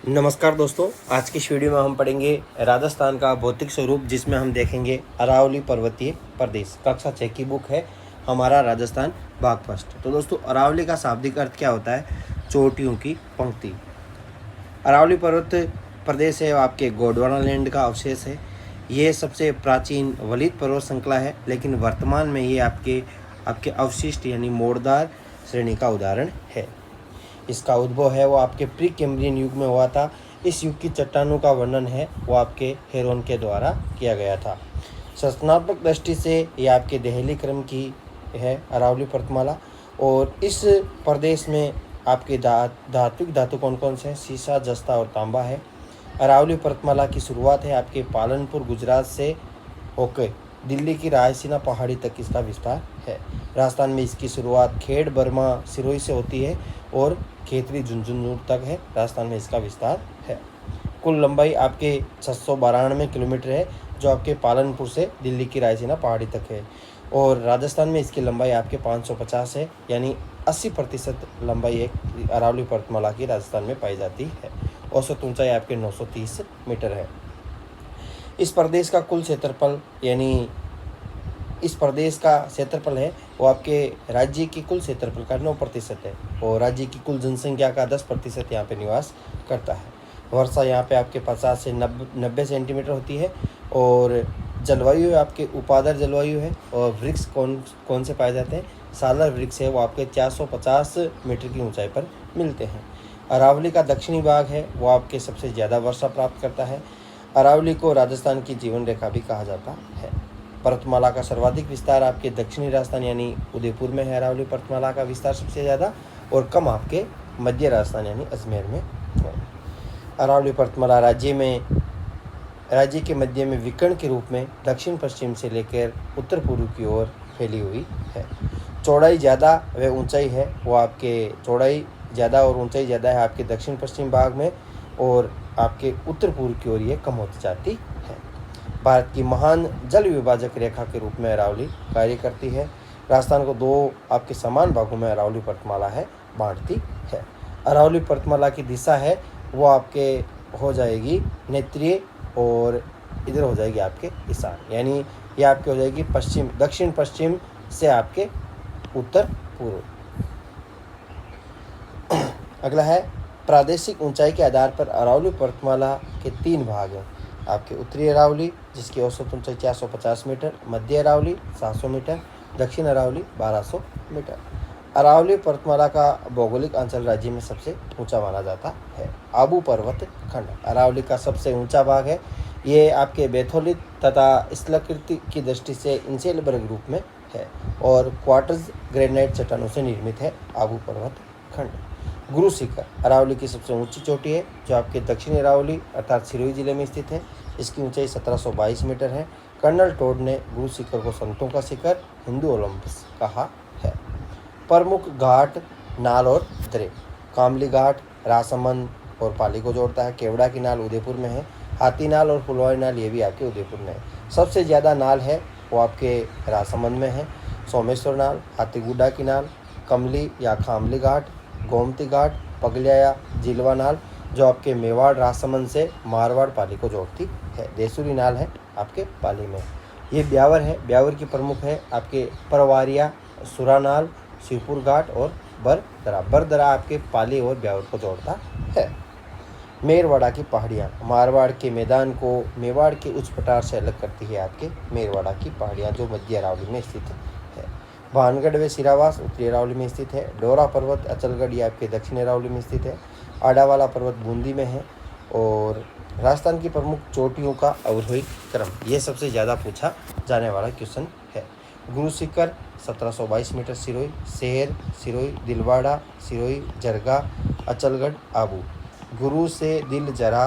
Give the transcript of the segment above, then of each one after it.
नमस्कार दोस्तों, आज की इस वीडियो में हम पढ़ेंगे राजस्थान का भौतिक स्वरूप, जिसमें हम देखेंगे अरावली पर्वतीय प्रदेश। कक्षा 6 की बुक है हमारा राजस्थान भाग फर्स्ट। तो दोस्तों, अरावली का शाब्दिक अर्थ क्या होता है? चोटियों की पंक्ति। अरावली पर्वत प्रदेश है, आपके गोंडवाना लैंड का अवशेष है। ये सबसे प्राचीन वलित पर्वत श्रृंखला है, लेकिन वर्तमान में ये आपके आपके अवशिष्ट यानी मोड़दार श्रेणी का उदाहरण है। इसका उद्भव है वो आपके प्री कैम्ब्रियन युग में हुआ था। इस युग की चट्टानों का वर्णन है वो आपके हेरोन के द्वारा किया गया था। संरचनात्मक दृष्टि से ये आपके देहली क्रम की है अरावली पर्वतमाला। और इस प्रदेश में आपके धात्विक धातु कौन कौन से हैं? सीसा, जस्ता और तांबा है। अरावली पर्वतमाला की शुरुआत है आपके पालनपुर गुजरात से होकर दिल्ली की रायसीना पहाड़ी तक इसका विस्तार है। राजस्थान में इसकी शुरुआत खेड़, बर्मा, सिरोही से होती है और खेतरी झुंझुनू तक है। राजस्थान में इसका विस्तार है। कुल लंबाई आपके 692 किलोमीटर है, जो आपके पालनपुर से दिल्ली की रायसीना पहाड़ी तक है। और राजस्थान में इसकी लंबाई आपके 550 है, यानी 80% लंबाई एक अरावली पर्वतमाला की राजस्थान में पाई जाती है। औसत ऊंचाई आपके 930 मीटर है। इस प्रदेश का कुल क्षेत्रफल यानी इस प्रदेश का क्षेत्रफल है वो आपके राज्य की कुल क्षेत्रफल का 9% है, और राज्य की कुल जनसंख्या का 10% यहाँ पे निवास करता है। वर्षा यहाँ पे आपके 50 से 90 सेंटीमीटर होती है। और जलवायु आपके उपादर जलवायु है। और वृक्ष कौन कौन से पाए जाते हैं? सालर वृक्ष है, वो आपके 450 मीटर की ऊंचाई पर मिलते हैं। अरावली का दक्षिणी भाग है वो आपके सबसे ज़्यादा वर्षा प्राप्त करता है। अरावली को राजस्थान की जीवन रेखा भी कहा जाता है। पर्वतमाला का सर्वाधिक विस्तार आपके दक्षिणी राजस्थान यानी उदयपुर में है। अरावली पर्वतमाला का विस्तार सबसे ज़्यादा, और कम आपके मध्य राजस्थान यानी अजमेर में है। अरावली पर्वतमाला राज्य के मध्य में विकर्ण के रूप में दक्षिण पश्चिम से लेकर उत्तर पूर्व की ओर फैली हुई है। चौड़ाई ज़्यादा व ऊंचाई है वो आपके चौड़ाई ज़्यादा और ऊंचाई ज़्यादा है आपके दक्षिण पश्चिम भाग में, और आपके उत्तर पूर्व की ओर ये कम होती जाती है। भारत की महान जल विभाजक रेखा के रूप में अरावली कार्य करती है। राजस्थान को दो आपके समान भागों में अरावली पर्वतमाला है बांटती है। अरावली पर्वतमाला की दिशा है वो आपके हो जाएगी नेत्रीय, और इधर हो जाएगी आपके ईशान, यानी ये आपके हो जाएगी पश्चिम, दक्षिण पश्चिम से आपके उत्तर पूर्व। अगला है प्रादेशिक ऊंचाई के आधार पर अरावली पर्वतमाला के 3 भाग हैं। आपके उत्तरी अरावली जिसकी औसत ऊंचाई 450 मीटर, मध्य अरावली 700 मीटर, दक्षिण अरावली 1200 मीटर। अरावली पर्वतमाला का भौगोलिक अंचल राज्य में सबसे ऊंचा माना जाता है। आबू पर्वत खंड अरावली का सबसे ऊंचा भाग है। ये आपके बैथोलित तथा स्थलाकृति की दृष्टि से इंसेलबर्ग रूप में है, और क्वार्टज ग्रेनाइट चट्टानों से निर्मित है। आबू पर्वत खंड गुरु शिखर अरावली की सबसे ऊंची चोटी है, जो आपके दक्षिणी अरावली अर्थात सिरोही जिले में स्थित है। इसकी ऊंचाई 1722 मीटर है। कर्नल टोड ने गुरु शिखर को संतों का शिखर, हिंदू ओलंपस कहा है। प्रमुख घाट, नाल और दरे। कामली घाट राजसमंद और पाली को जोड़ता है। केवड़ा की नाल उदयपुर में है। हाथी नाल और फुलवाड़ी नाल ये भी आपके उदयपुर में है। सबसे ज़्यादा नाल है वो आपके राजसमंद में है। सोमेश्वर नाल, हाथीगुड्डा की नाल, कमली या खामली घाट, गोमती घाट, पगलिया या जिलवा नाल जो आपके मेवाड़ राजसमंद से मारवाड़ पाली को जोड़ती है। देसुरी नाल है आपके पाली में। ये ब्यावर है। ब्यावर की प्रमुख है आपके परवारिया, सुरानाल, शिवपुर घाट और बरदरा। बरदरा आपके पाली और ब्यावर को जोड़ता है। मेरवाड़ा की पहाड़ियाँ मारवाड़ के मैदान को मेवाड़ के उच्च पठार से अलग करती है। आपके मेरवाड़ा की पहाड़ियाँ जो मध्य अरावली में स्थित है। भानगढ़ व सिरावास उत्तरी अरावली में स्थित है। डोरा पर्वत अचलगढ़ ये आपके दक्षिण अरावली में स्थित है। आडावाला पर्वत बूंदी में है। और राजस्थान की प्रमुख चोटियों का अवरोही क्रम, ये सबसे ज़्यादा पूछा जाने वाला क्वेश्चन है। गुरु शिखर 1722 मीटर सिरोही, शहर सिरोही, दिलवाड़ा सिरोही, जरगा, अचलगढ़, आबू। गुरु से दिल जरा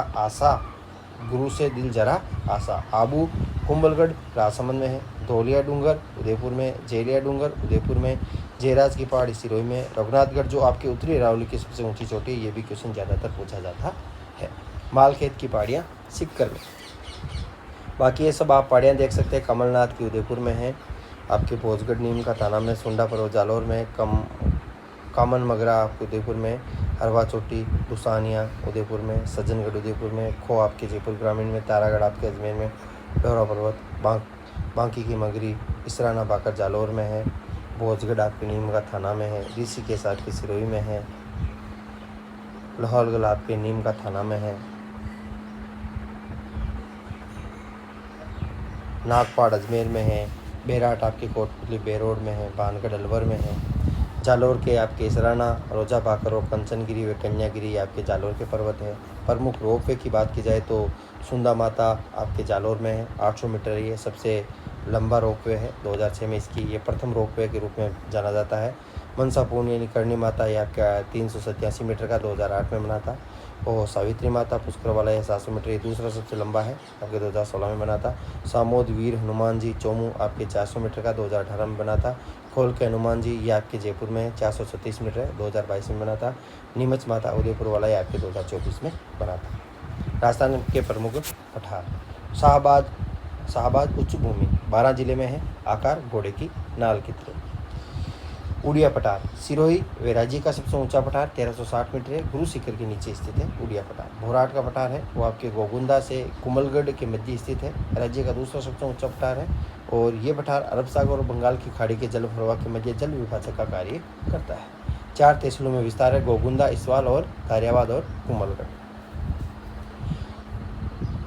आशा, आबू कुंभलगढ़ राजसमंद में है। धौलिया डूंगर उदयपुर में, जेलिया डूंगर उदयपुर में, जयराज की पहाड़ी सिरोही में, रघुनाथगढ़ जो आपकी उत्तरी अरावली की सबसे ऊंची चोटी है, ये भी क्वेश्चन ज़्यादातर पूछा जाता है। मालखेत की पहाड़ियाँ सिक्कर में। बाकी ये सब आप पहाड़ियाँ देख सकते हैं। कमलनाथ की उदयपुर में है। आपके भोजगढ़ नीम का ताना में, सुंडा पर्वत जालौर में, कामन मगरा आपके उदयपुर में, हरवा चोटी, दुसानिया उदयपुर में, सज्जनगढ़ उदयपुर में, खो आपके जयपुर ग्रामीण में, तारागढ़ आपके अजमेर में, डोरा पर्वत, बांकी की मगरी, इसराना बाकर जालौर में है, भोजगढ़ आपके नीमका थाना में है, ऋषिकेश आपके सिरोही में है, लाहौलगढ़ आपके नीमका थाना में है, नागपाड़ अजमेर में है, बेराट आपके कोटपुतली बेरोड में है, भानगढ़ अलवर में है, जालौर के आपके इसराना, रोजा बाकर और कंचनगिरी व कन्यागिरी आपके जालौर के पर्वत है। प्रमुख रोपवे की बात की जाए तो सुंदा माता आपके जालौर में है, 800 मीटर ये सबसे लंबा रोपवे है। 2006 में इसकी ये प्रथम रोपवे के रूप में जाना जाता है। मनसा पूर्ण यानी करणी माता ये आपका 387 मीटर का 2008 में बना था। और सावित्री माता पुष्कर वाला ये 700 मीटर, ये दूसरा सबसे लंबा है, आपके 2016 में बना था। सामोद वीर हनुमान जी चोमू आपके 400 मीटर का 2018 में बना था। खोल के हनुमान जी ये आपके जयपुर में है, 436 मीटर है, 2022 में बना था। नीमच माता उदयपुर वाला ये आपके 2024 में बना था। राजस्थान के प्रमुख पठार, शाहबाद उच्च भूमि 12 जिले में है, आकार घोड़े की नाल की तरह। उड़िया पठार सिरोही व राज्य का सबसे ऊंचा पठार 1360 मीटर है, गुरु शिखर के नीचे स्थित है उड़िया पठार। भोराट का पठार है वो आपके गोगुंदा से कुमलगढ़ के मध्य स्थित है, राज्य का दूसरा सबसे ऊंचा पठार है। और ये पठार अरब सागर और बंगाल की खाड़ी के जल प्रवाह के मध्य जल विभाजक का कार्य करता है। 4 तहसीलों में विस्तार है, गोगुंदा, इसवाल और गारियाबाद और कुमलगढ़।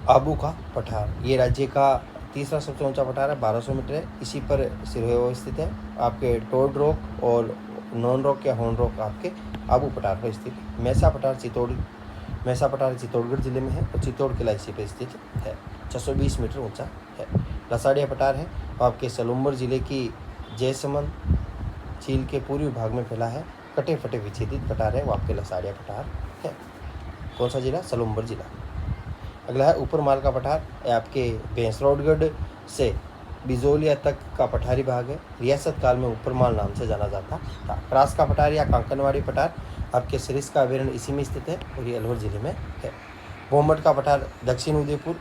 आबू का पठार ये राज्य का तीसरा सबसे ऊंचा पठार है, 1200 मीटर है, इसी पर सिरोही स्थित है। आपके टोड रॉक और नॉन रॉक या हॉर्न रॉक आपके आबू पठार पर स्थित है। मैसा पठार चित्तौड़गढ़ जिले में है और चित्तौड़ किला इसी पर स्थित है, 620 मीटर ऊंचा है। लसाड़िया पठार है वो आपके सलूम्बर जिले की जयसमंद झील के पूर्वी भाग में फैला है, कटे फटे विच्छेदित पठार है वो आपके लसाड़िया पठार है। कौन सा जिला? सलूम्बर जिला। अगला है ऊपर माल का पठार, आपके भैंसरोडगढ़ से बिजोलिया तक का पठारी भाग है, रियासत काल में ऊपर माल नाम से जाना जाता था। प्रास का पठार या कांकनवाड़ी पठार आपके सरिस का अभ्यारण्य इसी में स्थित है और ये अलवर जिले में है। बोमट का पठार दक्षिण उदयपुर,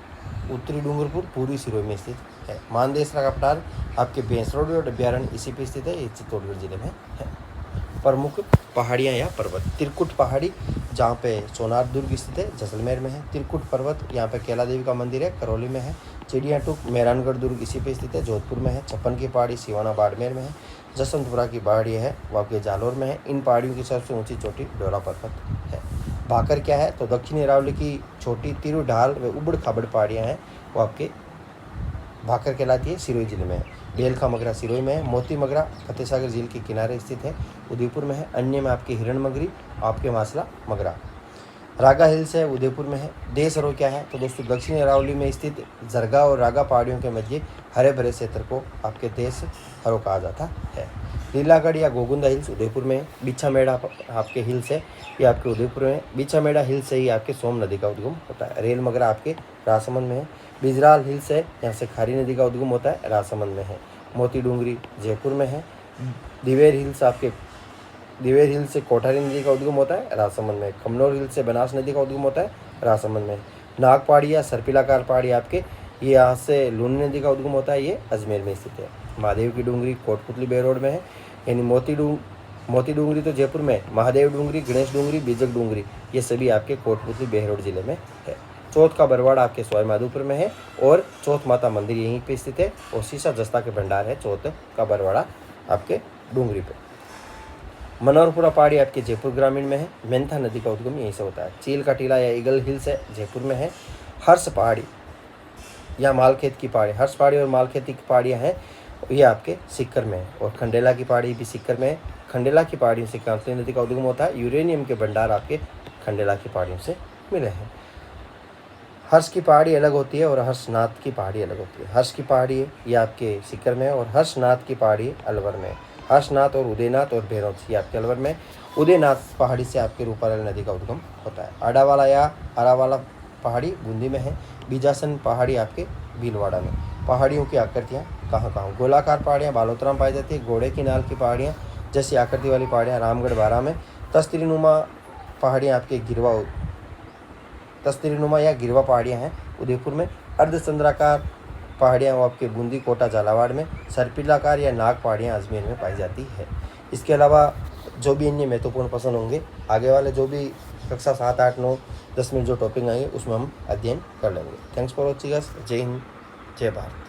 उत्तरी डूंगरपुर, पूर्वी सिरोही में स्थित है। मानदेसरा का पठार आपके भैंसरोड अभ्यारण्य इसी पे स्थित है, ये चित्तौड़गढ़ जिले में है। प्रमुख पहाड़ियाँ या पर्वत, त्रिकुट पहाड़ी जहाँ पे सोनार दुर्ग स्थित है जैसलमेर में है। त्रिकुट पर्वत यहाँ पे कैला देवी का मंदिर है, करौली में है। चिड़िया टूक मेहरानगढ़ दुर्ग इसी पे स्थित है, जोधपुर में है। छप्पन की पहाड़ी सिवाना बाड़मेर में है। जसवंतपुरा की पहाड़ी है वो आपके जालौर में है। इन पहाड़ियों की सबसे ऊंची चोटी डोरा पर्वत है। भाकर क्या है तो दक्षिणी अरावली की छोटी तिरु ढाल व उबड़ खाबड़ पहाड़ियाँ हैं वो आपके भाकर कहलाती है, सिरोही जिले में है। बेल का मगरा सिरोही में है। मोती मगरा फतेह सागर झील के किनारे स्थित है, उदयपुर में है। अन्य में आपके हिरण मगरी, आपके मासला मगरा। रागा हिल्स है, उदयपुर में है। देश हरो क्या है तो दोस्तों दक्षिणी अरावली में स्थित जरगा और रागा पहाड़ियों के मध्य हरे भरे क्षेत्र को आपके देश हरो कहा जाता है। लीलागढ़ या गोगुंदा हिल्स उदयपुर में है। बिछामेड़ा आपके हिल्स है, ये आपके उदयपुर में है। बिछामेड़ा हिल्स से ही आपके सोम नदी का उद्गम होता है। रेल मगरा आपके राजसमंद में है। बिजराल हिल्स है, यहाँ से खारी नदी का उद्गम होता है, राजसमंद में है। मोती डूंगरी जयपुर में है। दिवेर हिल्स से कोठारी नदी का उद्गम होता है, राजसमंद में। खमनोर हिल्स से बनास नदी का उद्गम होता है, राजसमंद में। नाग पहाड़ी या सर्पिलाकार पहाड़ी आपके ये यहाँ से लूनी नदी का उद्गम होता है, ये अजमेर में स्थित है। महादेव की डूंगरी कोटपुतली बेरोड में है। यानी मोती डूंगरी तो जयपुर में, महादेव डूंगरी, गणेश डूंगरी, बीजक डूंगरी ये सभी आपके कोटपुतली बेरोड जिले में है। चौथ का बरवाड़ा आपके सवाई माधोपुर में है और चौथ माता मंदिर यहीं पे स्थित है। और शीशा जस्ता के भंडार है चौथ का बरवाड़ा आपके डूंगरी पे। मनोहरपुरा पहाड़ी आपके जयपुर ग्रामीण में है। मेंथा नदी का उद्गम यहीं से होता है। चील का टीला या ईगल हिल्स है, जयपुर में है। हर्ष पहाड़ी या मालखेत की पहाड़ी, हर्ष पहाड़ी और मालखेती की पहाड़ियाँ हैं ये आपके सिक्कर में है। और खंडेला की पहाड़ी भी सिक्कर में है। खंडेला की पहाड़ियों से कांतली नदी का उद्गम होता है। यूरेनियम के भंडार आपके खंडेला की पहाड़ियों से मिले हैं। हर्ष की पहाड़ी अलग होती है और हर्षनाथ की पहाड़ी अलग होती है। हर्ष की पहाड़ी ये आपके सिक्कर में है और हर्षनाथ की पहाड़ी अलवर में है। हर्षनाथ और उदयनाथ और भैरव ये आपके अलवर में। उदयनाथ पहाड़ी से आपके रूपारेल नदी का उद्गम होता है। आडावाला या आरावाला पहाड़ी बूंदी में है। बीजासन पहाड़ी आपके भीलवाड़ा में। पहाड़ियों की आकृतियाँ कहाँ गोलाकार पहाड़ियाँ बालोतरा में पाई जाती है। घोड़े की नाल की पहाड़ियाँ जैसी आकृति वाली पहाड़ियाँ रामगढ़ बारा में। तस्तरीनुमा पहाड़ियाँ आपके तस्तरीनुमा या गिरवा पहाड़ियाँ हैं उदयपुर में। अर्धचंद्राकार पहाड़ियाँ वो आपके बूंदी कोटा झालावाड़ में। सर्पिलाकार या नाग पहाड़ियाँ अजमेर में पाई जाती है। इसके अलावा जो भी इनमें महत्वपूर्ण प्रश्न होंगे आगे वाले जो भी कक्षा 7, 8, 9, 10 में जो टॉपिक आएंगे उसमें हम अध्ययन कर लेंगे। Thanks for watching us. जय हिंद, जय भारत।